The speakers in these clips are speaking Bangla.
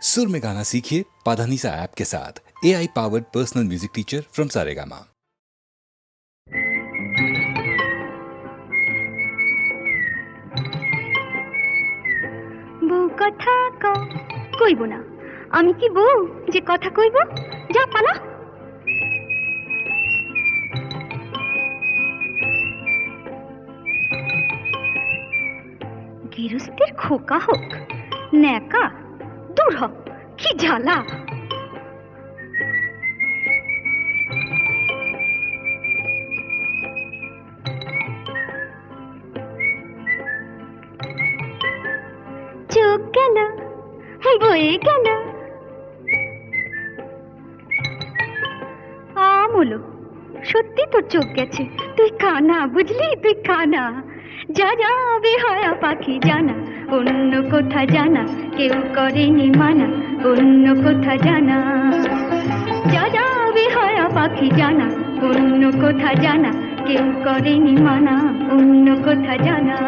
सुर में गाना सीखिए पाधानीसा ऐप के साथ। AI powered personal music teacher from Saregama. বউ কথা কইব না। আমি কি বউ যে কথা কইব? যা পালা। গৃহস্থের খোকা হোক ন্যাকা, দূর হ, কি জ্বালা। চোখ গেল বয়ে গেল আমলো, সত্যি তোর চোখ গেছে। তুই কানা, বুঝলি? তুই কানা। যা যা বেহায়া পাখি জানা, অন্য কোথা জানা কেউ করেনি মানা, অন্য কোথা জানা। যা যা বেহায়া পাখি জানা, অন্য কোথা জানা কেউ করেনি মানা, অন্য কোথা জানা।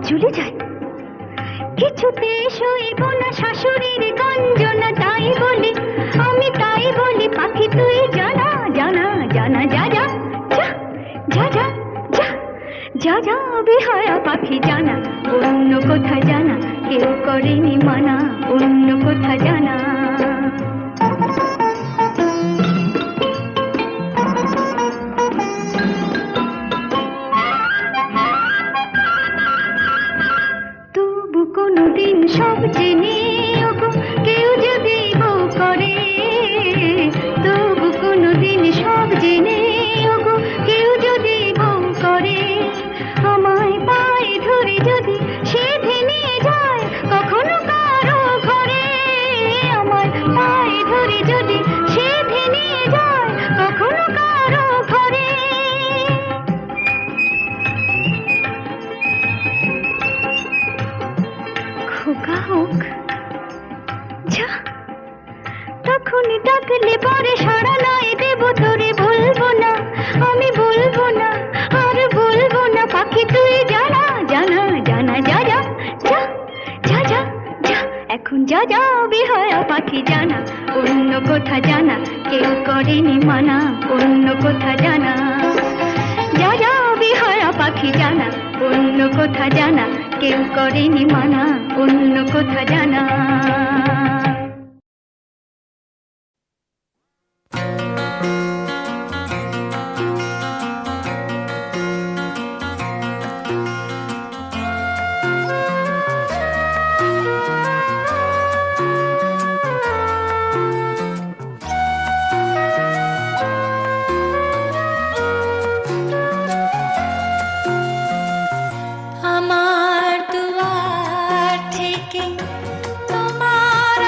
ঝুলে যায় কিছুতে সইব না শাশুড়ির গঞ্জনা, তাই বলি আমি, তাই বলি পাখি তুই জানা জানা জানা। যা যা যা যা যা যা যা যা বেহায়া পাখি জানা, অন্য কোথা জানা কেউ করেনি মানা, অন্য কোথা জানা। কোনদিন সব জেনে কেউ যদি বউ করে, তবু কোনদিন সব জেনে কেউ যদি বউ করে, আমায় পায়ে ধরে যদি সে ভেঙে যায় কখনো কারো ঘরে, আমায় পায়ে ধরে যদি সে ভেঙে যায় কখনো কারো ঘরে। খোকা হোক যা, তখন ডাকলে পরে সাড়া নাই দেব তোরে, বলবো না আমি, বলবো না আর বলবো না পাখি তুই জানা জানা জানা। যা যা যা যা যা যা এখন যা যা বেহায়া পাখি জানা, অন্য কোথা জানা কেউ করেনি মানা, অন্য কোথা জানা। যা যা বেহায়া পাখি জানা, অন্য কোথা জানা কেউ করেনি মানা, অন্য কোথা জানা। আমার দুয়ার থেকে তোমার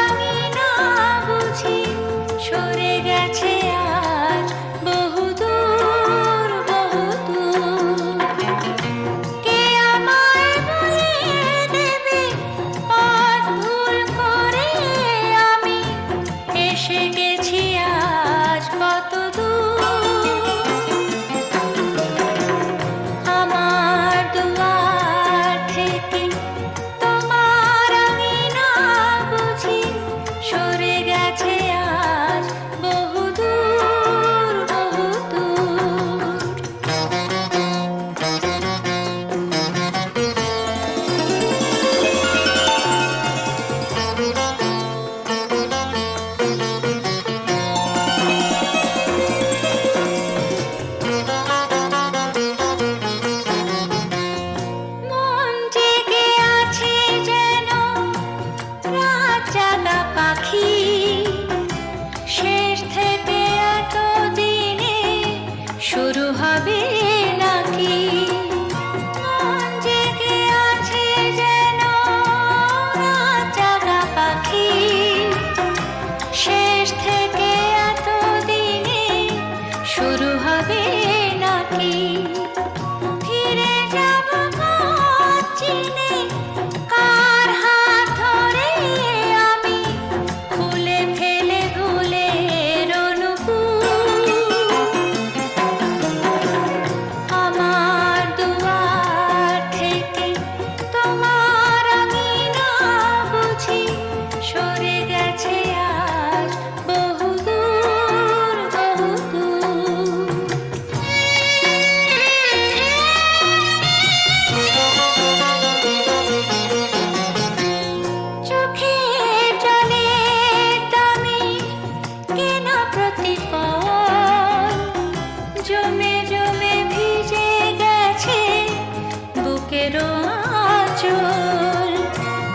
আঁচল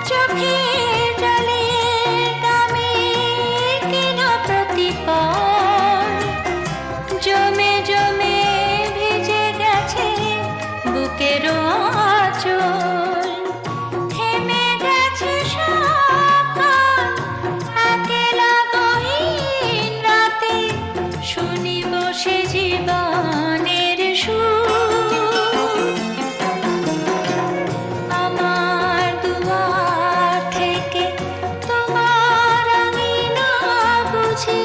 চোখের জলে নামে কেন প্রতিপল জমে জমে ভিজে গেছে বুকের আঁচল থেমে গেছে সকাল একেলা গহীন রাতে শুনি বসে জীবনের সুর আমার দুয়ার থেকে তোমার আঙিনা বুঝি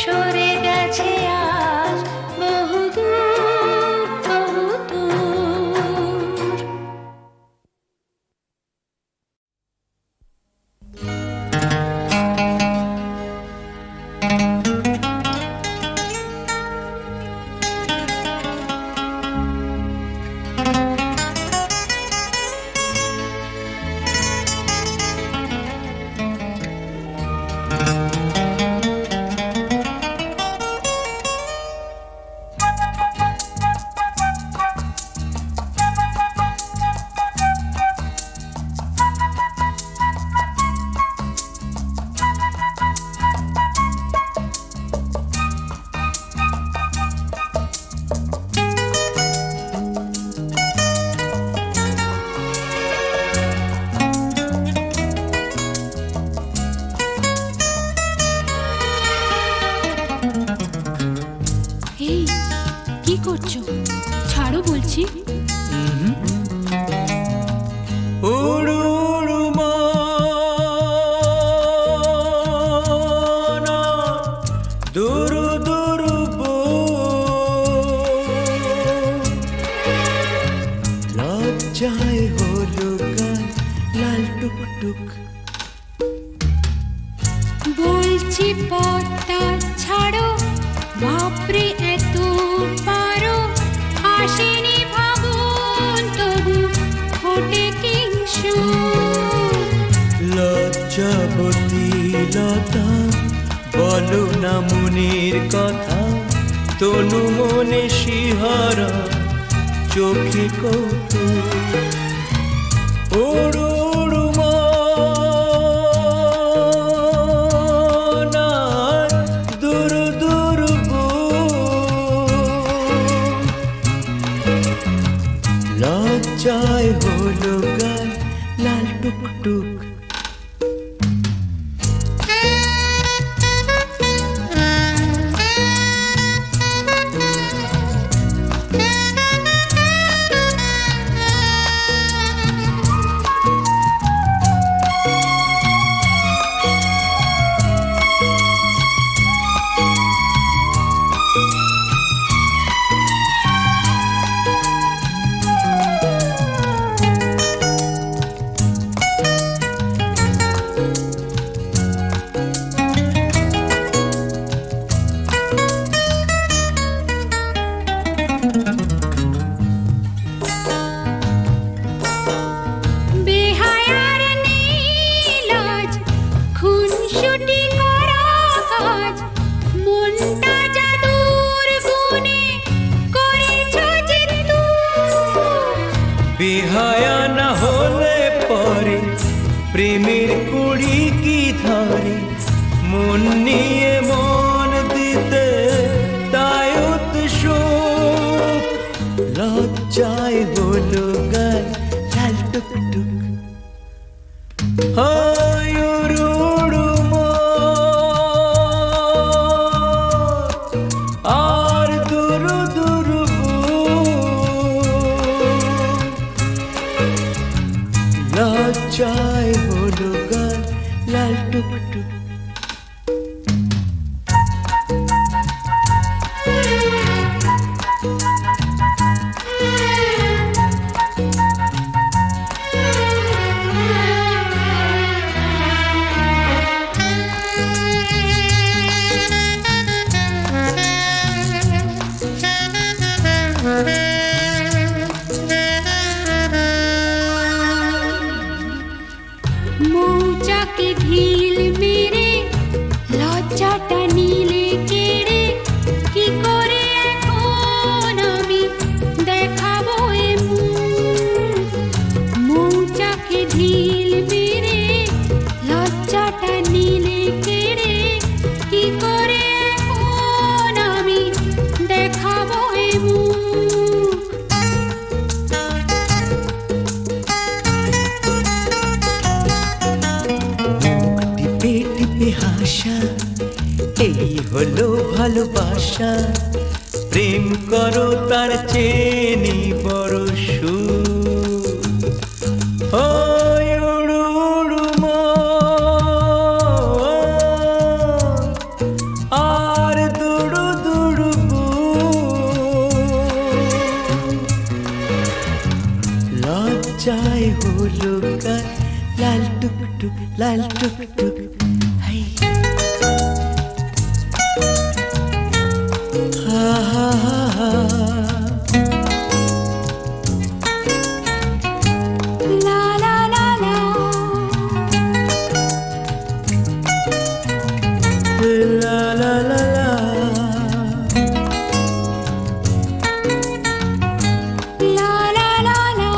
সরে গেছে আজ বহুদূর বহুদূর। এই কি করছো? ছাড়ো বলছি। উড়ু উড়ু মন দুরু দুরু লজ্জায় হলো গান লাল টুকটুক বলছি পথটা ছাড়ো, বাপরে এত পারো, আসেনি ভাবুন তবু ফোটে কিংসুর। লজ্জাবতী লতা বলো না মনের কথা তনু মনে শিহরা চোখে কৌতুক উড়ু উড়ু মন দুরু দুরু লজ্জায় হলো গান লাল টুকটুক বেহায়ার নীলাজ খুনসুটি করা কাজ, মনটা জাদুর গুণে করেছো জিতু। বিহায়া না হলে পরে প্রেমের কুড়ি কি ধরে মন নিয়ে মন দিতে তাই উৎসুক লজ্জায় হলো গান লাল টুকটুক হায় উড়ু উড়ু মন আর দুরু দুরু লজ্জায় হলো গান লাল টুকটুক মৌচাকে ঢিল মেরে লজ্জাটা নিলে কেড়ে, কি করে এখন আমি দেখাবো এ মুখ? মৌচাক ভাষা, প্রেম করো তার চেনি বড় সুর। ওই উড়ু উড়ু মন, আর দুড়ু দুড়ু বুক। লজ্জায় হলো কার লাল টুকটুক লাল টুকটুক। হাই হা হা হা, লা লা লা লা, লা লা লা লা, লা লা লা লা।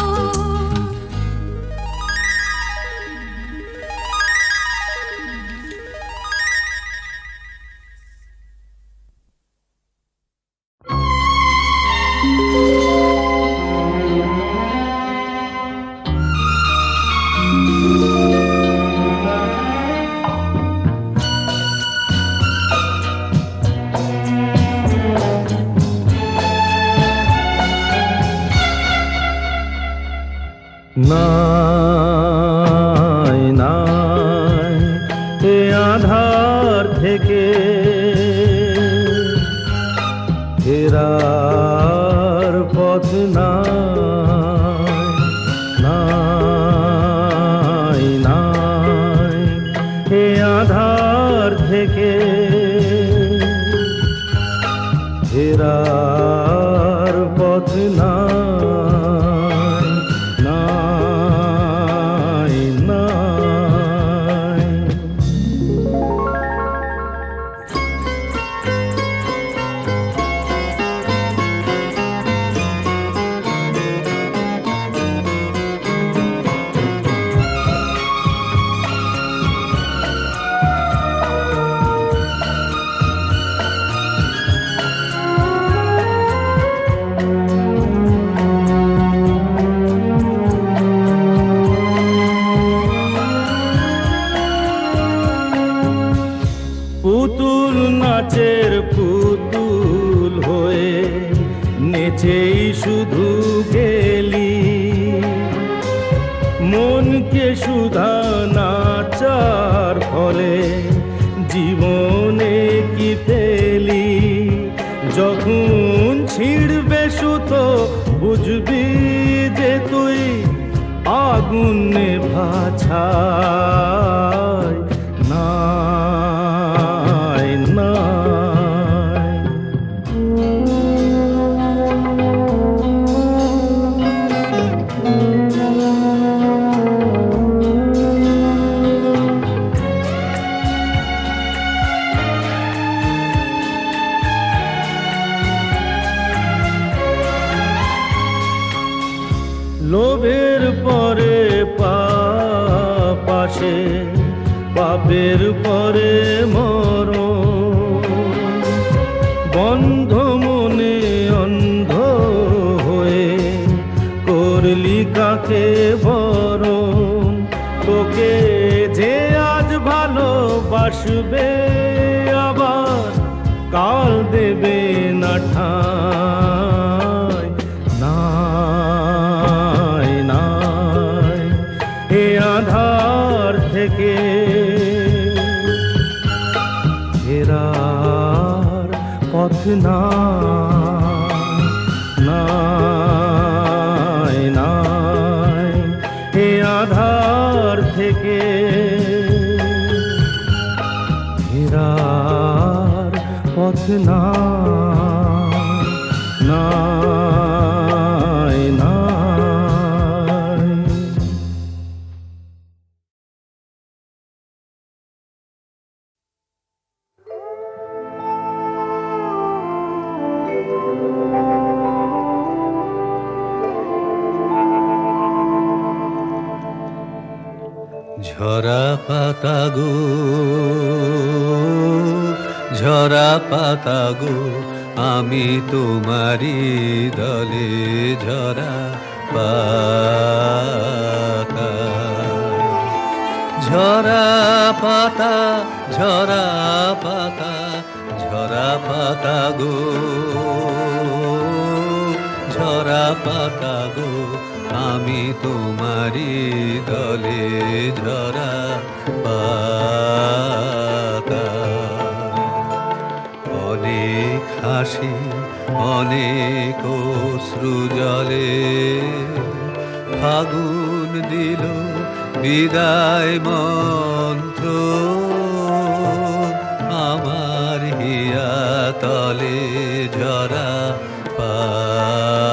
নাই নাই এ আধার থেকে ফেরার পথ নাই, নাই নাই এ আধার থেকে ফেরার পথ নাই, নাই নাই। পুতুল নাচের পুতুল হয়ে নেচেই শুধু গেলি, মনকে সুধা নাচার ফলে জীবনে কি পেলি? যখন ছিড়বে সুতো বুঝবি যে তুই আগুন নেভাছাই, নাই নাই। লোভের পরে পাপ আসে, পাপের পরে মরণ, বন্ধ মনে অন্ধ হয়ে করলি কাকে বরণ? তোকে যে আজ ভালোবাসবে আবার কাল দেবে না ঠাঁই, নাই নাই এ আধার থেকে ফেরার পথ নাই, নাই নাই এ আধার থেকে ফেরার পথ নাই, নাই নাই। ঝরা পাতা গো, ঝরা পাতা গো, আমি তোমারি দলে ঝরা পাতা। ঝরা পাতা, ঝরা পাতা, ঝরা ঝরা পাতা গো, ঝরা পাতা গো, আমি তোমারি দলে ঝরা পাতা। অনেক হাসি অনেক অশ্রু জলে, ফাগুন দিল বিদায় মন্ত্র, আমার হিয়া তলে ঝরা পাতা।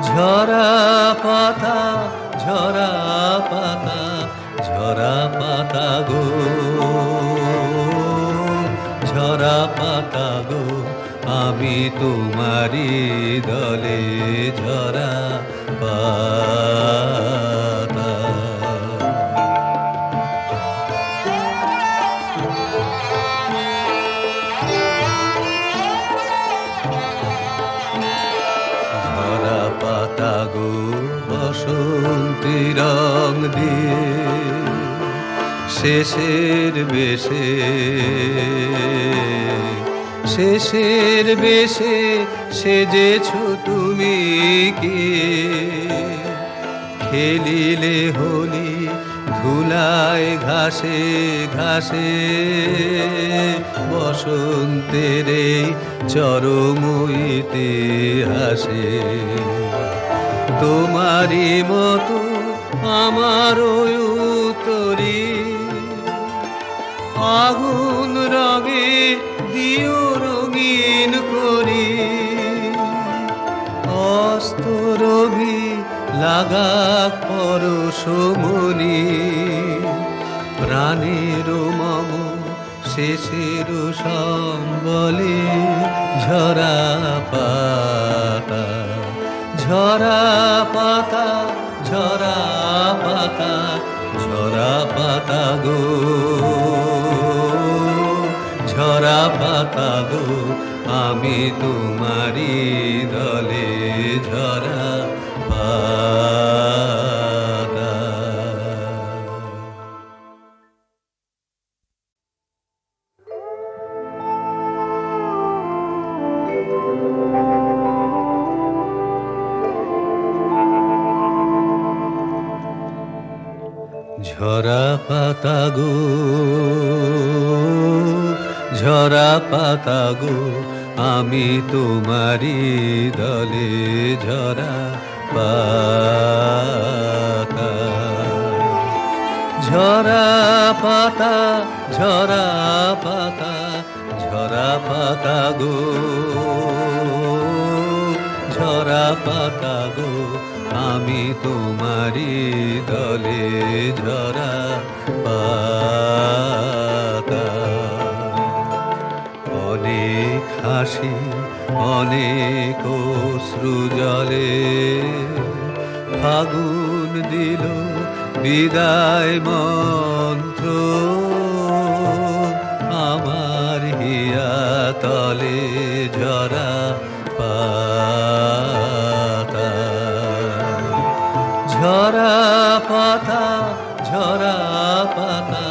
ঝরা পাতা, ঝরা পাতা, ঝরা পাতা গো, ঝরা পাতা গো, আমি তোমারি দলে ঝরা পাতা। ঝরা পাতা গো, বসন্তি রং দিয়ে শেষের বেশে, শেষের বেশে সেজেছ তুমি কি, খেলিলে হোলি ধুলায় ঘাসে ঘাসে, বসন্তের এই চরম ইতিহাসে। তোমারই মতো আমার উত্তরী, আগুন রঙে দিও রঙিন করি, অস্তরবি লাগাক পরশমণি, প্রাণের মম শেষের সম্বলে ঝরা পাতা। ঝরা পাতা, ঝরা পাতা, ঝরা পাতা গো, ঝরা পাতা গো, আমি তোমারি দলে ঝরা পাতা। ঝরা পাতা গো, ঝরা পাতা গো, আমি তোমারি দলে ঝরা পাতা। ঝরা পাতা, ঝরা পাতা, ঝরা পাতা গো, ঝরা পাতা গো, আমি তোমারি দলে ঝরা পাতা। অনেক হাসি অনেক অশ্রু জলে, ফাগুন দিল বিদায় মন্ত্র, আমার হিয়া তলে ঝরা পাতা। ঝরা পাতা, ঝরা পাতা,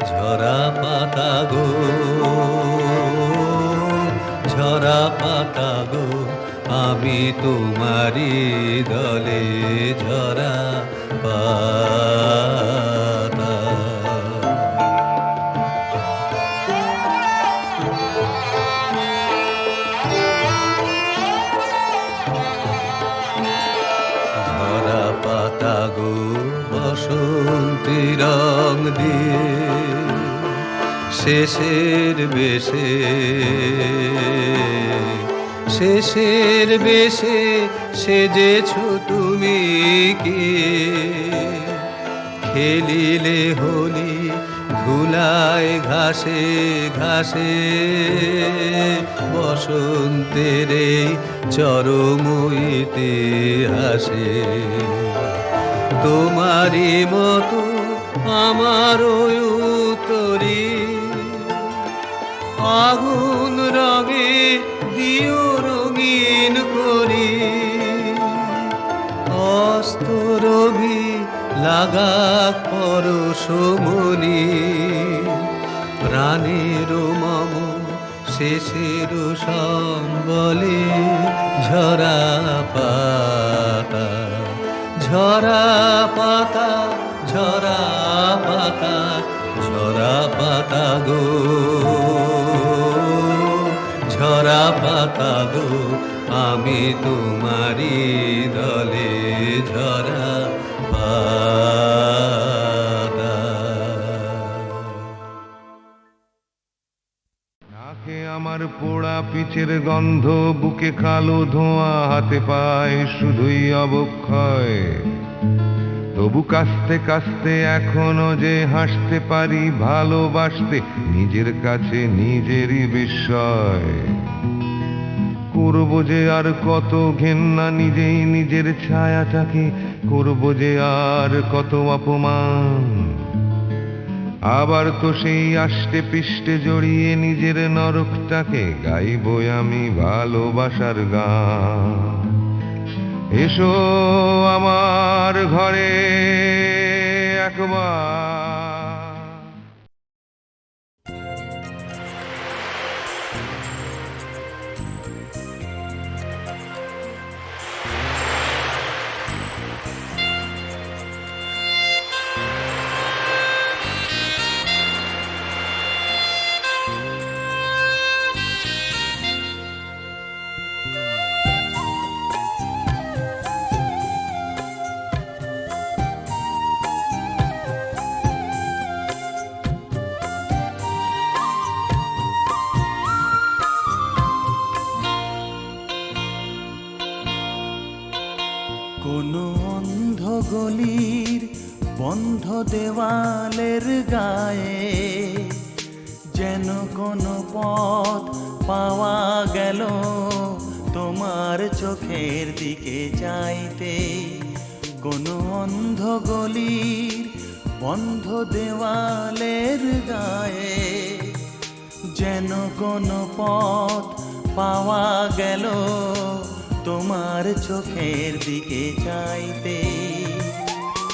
ঝরা পাতা গো, ঝরা পাতা গো, আমি তোমারি দলে ঝরা পাতা। ঝরা পাতা গো, বসন্তি রং দিয়ে শেষের বেশে, শেষের বেশে সেজেছ তুমি কি, খেলিলে হোলি ধুলায় ঘাসে ঘাসে, বসন্তের এই চরম ইতিহাসে। তোমারই মতো আমার উত্তরী, আগুন রঙে দিও রঙিন করি, অস্তরবি লাগাক পরশমণি, প্রাণের মম শেষের সম্বলে ঝরা পাতা ঝরা পাতা ঝরা পাতা ঝরা পাতা গো ঝরা পাতা গো আমি তোমারি দলে ঝরা পাতা। নাকে আমার পোড়া পিচের গন্ধ, বুকে কালো ধোঁয়া, হাতে পায় শুধুই অবক্ষয়। তবু কাস্তে কাস্তে এখনো যে হাসতে পারি, ভালোবাসতে নিজের কাছে নিজেরই বিস্ময়। করবো যে আর কত ঘেন্না নিজেই নিজের ছায়াটাকে, করবো যে আর কত অপমান। আবার তো সেই আষ্টে পৃষ্ঠে জড়িয়ে নিজের নরকটাকে গাইবো আমি ভালোবাসার গান। এসো আমার ঘরে একবার। কোনো অন্ধ গলির বন্ধ দেওয়ালের গায়ে যেন কোনো পথ পাওয়া গেল তোমার চোখের দিকে চাইতে। কোনো অন্ধ গলির বন্ধ দেওয়ালের গায়ে যেন কোনো পথ পাওয়া গেল তোমার চোখের দিকে চাইতে।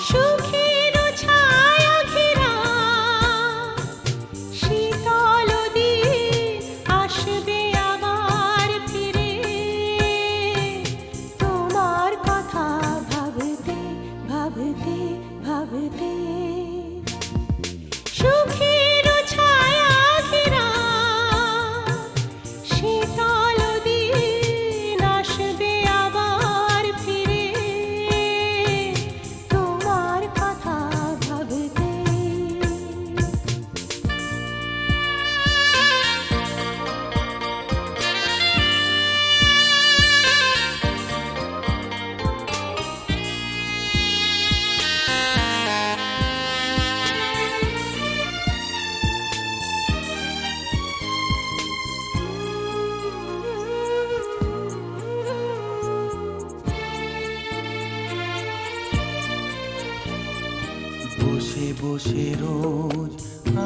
সুখের ছায়া ঘেরা শীতল দিন আসবে আবার ফিরে, তোমার কথা ভাবতে ভাবতে ভাবতে। সুখের ছায়া ঘেরা শীতল দিন আসবে আবার ফিরে, তোমার কথা ভাবতে। বসে বসে রোজ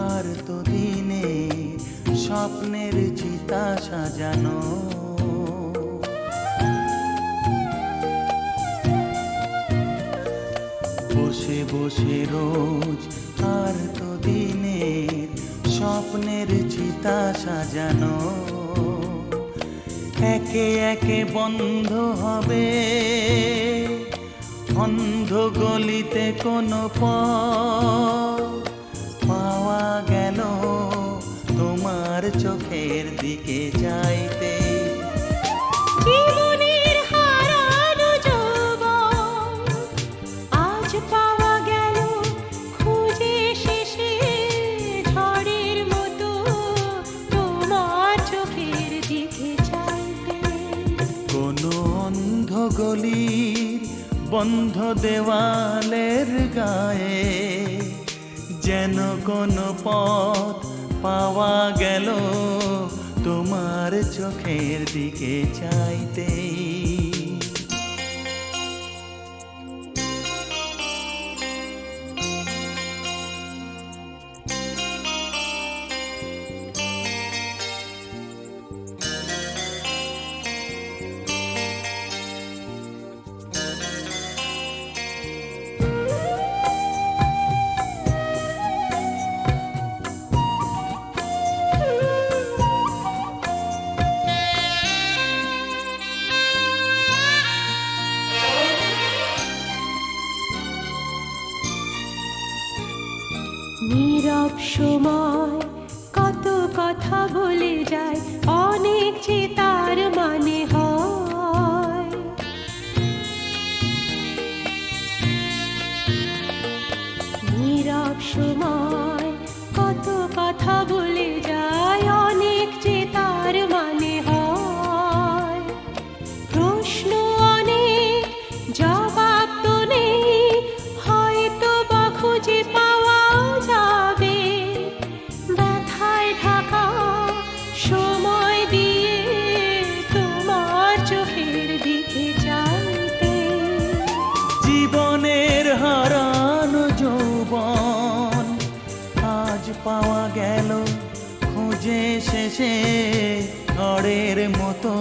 আর তো দিনে স্বপ্নের চিতা সাজানো। বসে বসে রোজ আর তো দিনে স্বপ্নের চিতা সাজানো। একে একে বন্ধ হবে অন্ধ গলিতে কোনো পথ পাওয়া গেল তোমার চোখের দিকে চাইতে। জীবনের হারানো যৌবন আজ পাওয়া গেল খুঁজে শেষে ঝড়ের মতো তোমার চোখের দিকে চাইতে। কোনো অন্ধ গলির বন্ধ দেওয়ালের গায়ে যেন কোনো পথ পাওয়া গেল তোমার চোখের দিকে চাইতে। নীরব সময় কত কথা বলে যায়, অনেক যে তার মানে হয়। নীরব সময় কত কথা বলে যায়, অনেক যে তার মানে হয়। প্রশ্ন অনেক, জবাব তো নেই, হয়তো বা খুঁজে পাওয়া যাবে। ব্যথায় ঢাকা সময় দিয়ে তোমার চোখের দিকে চাইতে। জীবনের হারানো যৌবন আজ পাওয়া গেল খুঁজে শেষে, ঝড়ের মতো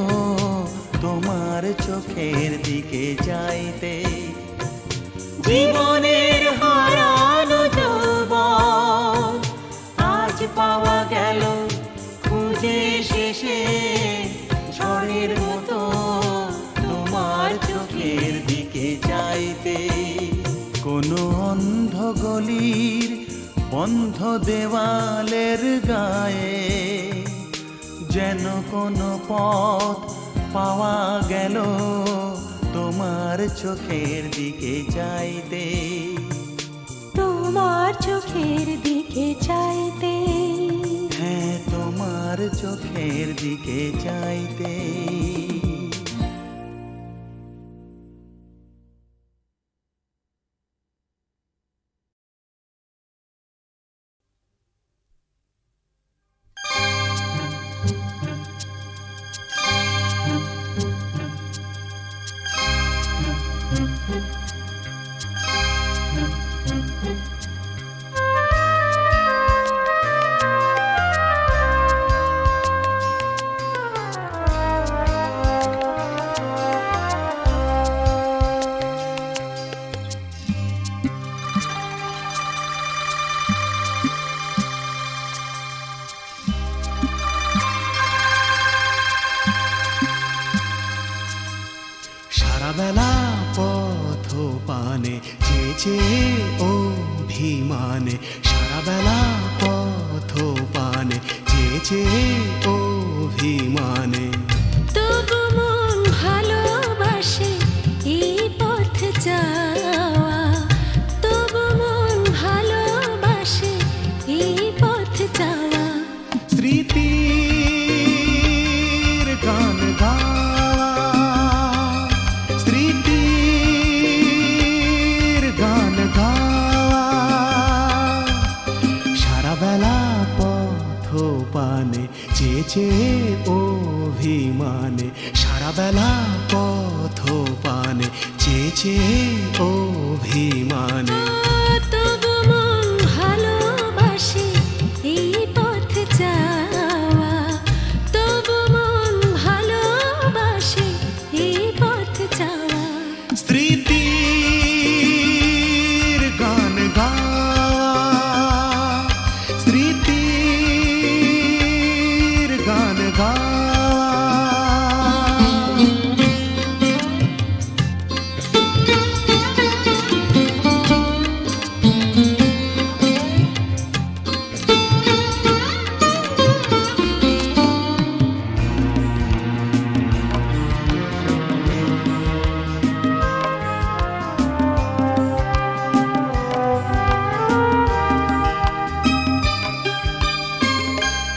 তোমার চোখের দিকে যাইতে। জীবনের হারানো যৌবন আজ পাওয়া গেল খুঁজে শেষে, ঝড়ের মতো তোমার চোখের দিকে যাইতে। কোনো অন্ধ গলির বন্ধ দেওয়ালের গায়ে যেন কোনো পথ পাওয়া গেল তোমার চোখের দিকে যাইতে। তোমার চোখের দিকে চাইতে। হ্যাঁ, তোমার চোখের দিকে যাইতে। সারাবেলা পথ পানে চেয়েছে অভিমানে, সারাবেলা পথ পানে চেয়েছে অভিমানে। তবু মন ভালোবাসে এই পথ যাওয়া, তবু মন ভালোবাসে এই পথ যাওয়া। স্মৃতির গান গাওয়া, স্মৃতির গান গাওয়া। সারাবেলা পথ পানে চেয়েছে অভিমানে, সারাবেলা পথ পানে চেয়েছে অভিমানে। তবু মন ভালোবাসে এই পথ যাওয়া, তবু মন ভালোবাসে এই পথ যাওয়া। স্মৃতির গান গাওয়া, স্মৃতির গান গাওয়া।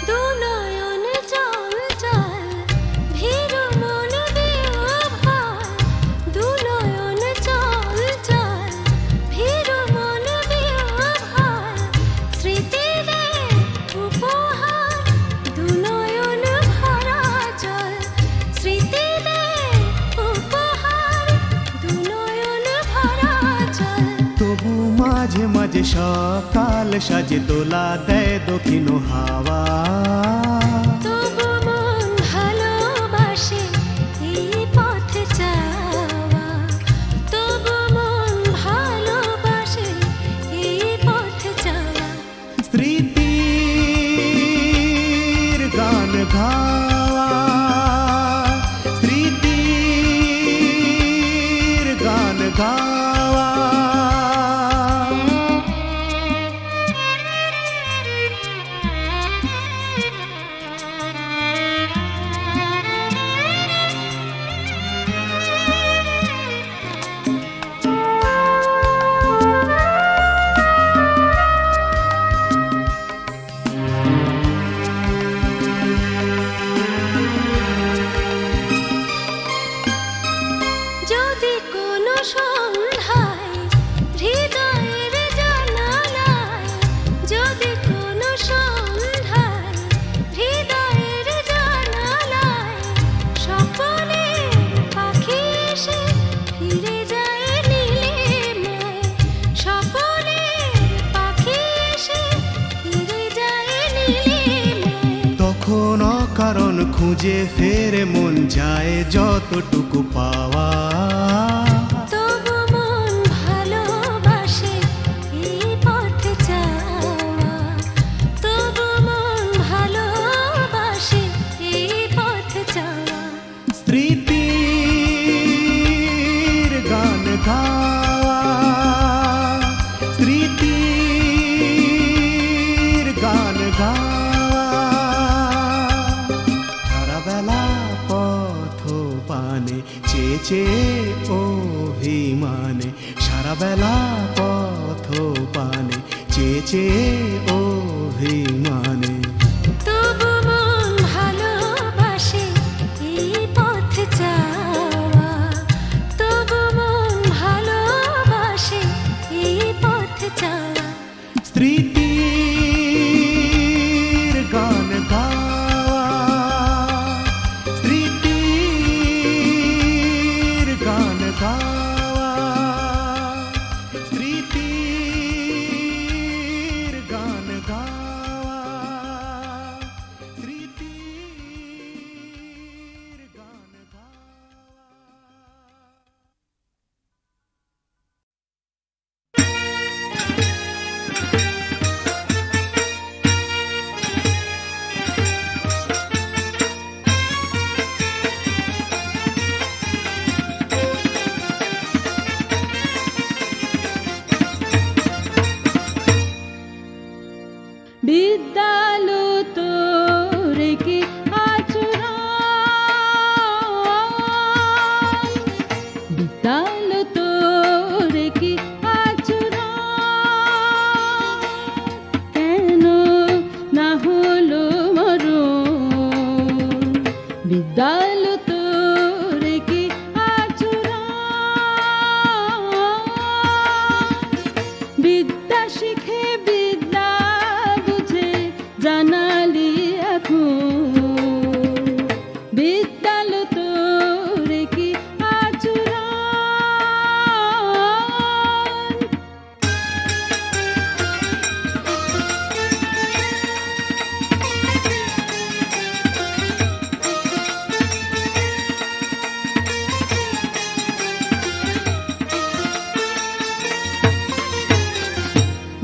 দুনয়ন জল জল ভীরু মন বিহ্বল, দুনয়ন জল জল ভীরু মন বিহ্বল। স্মৃতিদের উপহার দুনয়ন ভরা জল, স্মৃতিদের উপহার দুনয়ন ভরা জল। তবু মাঝে মাঝে সকাল সাজে দোলা দেয় দক্ষিণ হাওয়া। তবু মন ভালোবাসে এই পথ যাওয়া, তবু মন ভালোবাসে এই পথ যাওয়া। স্মৃতির গান গাওয়া, স্মৃতির গান গাওয়া। খুঁজে ফেরে মন যায় যতটুকু পাওয়া। তবু মন ভালোবাসে এই পথে যাওয়া, তবু মন ভালোবাসে এই পথে যাওয়া। স্মৃতির গান গাওয়া, স্মৃতির গান গাওয়া। সারা বেলা পথ পানে চেয়ে চেয়ে অভিমানে, সারা বেলা পথ পানে চেয়ে চেয়ে অভিমানে। তবু মন ভালোবাসে এই পথে যাওয়া, তবু মন ভালোবাসে এই পথে যাওয়া। স্মৃতির গান গাওয়া, স্মৃতির গান গাওয়া, স্মৃতির গান গাওয়া, স্মৃতির গান গাওয়া। বিদ্যালো তোরে কি আচরণ, বিদ্যালো তোরে কি আচরণ, কেন না হলো মরণ, বিদ্যালো তোরে কি আচরণ। বিদ্যা শিখে বিদ্যা বুঝে জানালি এখন, বিদ্যালো তোরে কি আচরণ।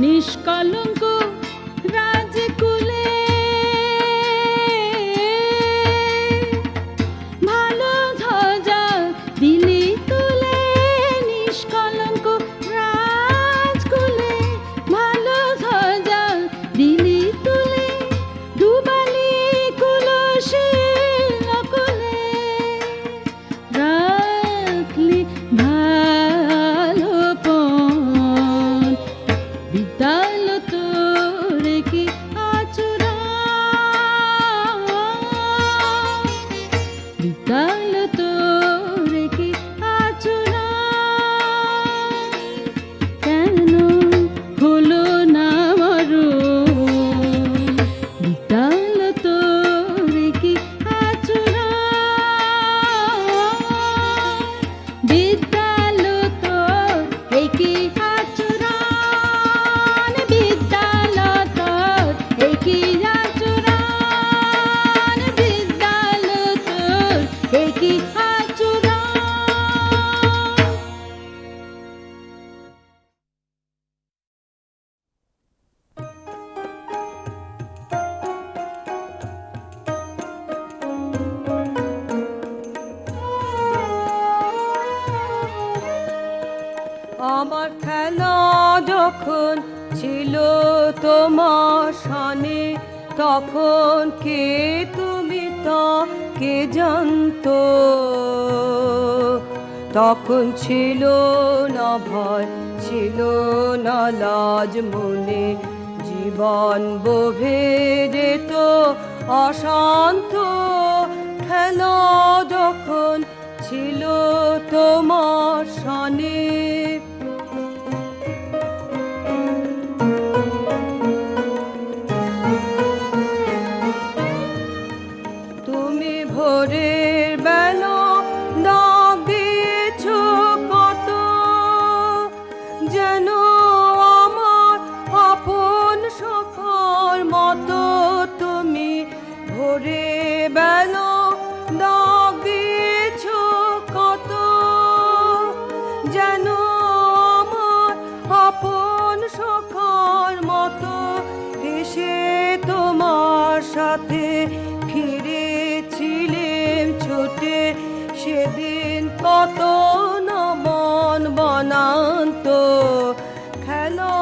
নিষ্কলঙ্ক রাজকুলে ভালো ধ্বজা দিলি তুলে, নিষ্কলঙ্ক রাজকুলে ভালো ধ্বজা দিলি তুলে, ডুবালি কুলসে নকুলে রাখলি ভালো পণ, বিদ্যালো তোরে কি আচরণ, বিদ্যালো তোরে কি আচরণ, কেন হলো না মরণ, বিদ্যালো তোরে কি আচরণ, বিদ্যালো তোরে কি আচরণ, বিদ্যালো তোরে কি আচরণ, বিদ্যালো তোরে কি আচরণ। আমার খেলা যখন ছিল তোমার সানে, তখন কে তুমি তা কে জানতো, তখন ছিল না ভয়, ছিল না লাজ মনে, জীবন বোভে যেত অশান্ত। খেলা যখন ছিল তোমার সানে, তুমি ভোরের বেলা ডাক দিয়েছ কত, যেন আমার আপন সখার মতো। তুমি ভোরের বেলা সাথে ফিরেছিলেম ছুটে, সেদিন কত না মন বনান্ত, খেলা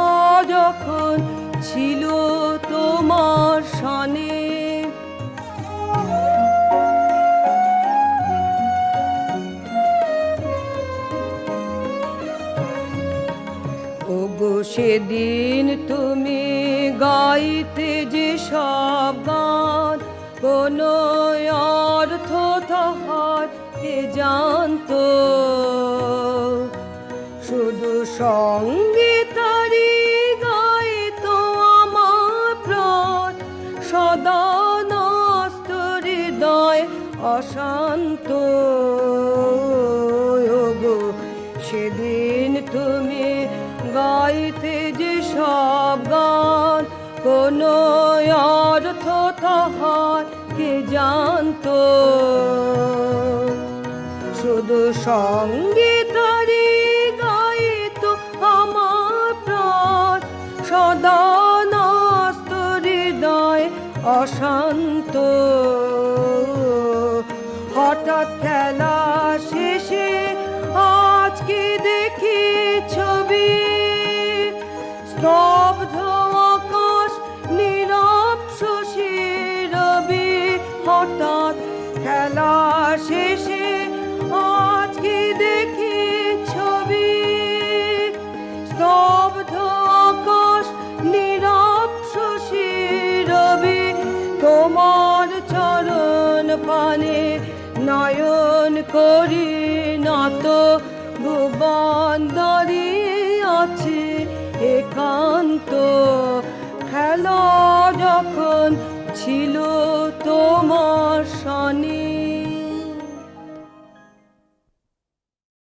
যখন ছিল তোমার সনে। ওগো সেদিন তুমি গাইতে যে সব গান, কোনো অর্থ তাহার কে জানতো, শুধু সঙ্গীতারি গাইতো আমার প্রাণ, সদা নষ্ট হৃদয় অশান্ত। ওগো সেদিন তুমি গাইতে যে সব গান, কোনো অর্থ তাহার কে জানতো, শুধু সঙ্গীতারি গাইতো আমার প্রাণ, সদা নষ্ট হৃদয় অশান্ত। হঠাৎ খেলা শেষে আজকে দেখি ছবি, স্তব্ধ আকাশ নীরব শশী রবি। হঠাৎ খেলা শেষে আজকে দেখি ছবি, স্তব্ধ আকাশ নীরব শশী রবি। তোমার চরণ পানে নয়ন করি নত, ভুবন দাঁড়িয়ে আছে একান্ত, খেলা যখন ছিল তোমার সনে।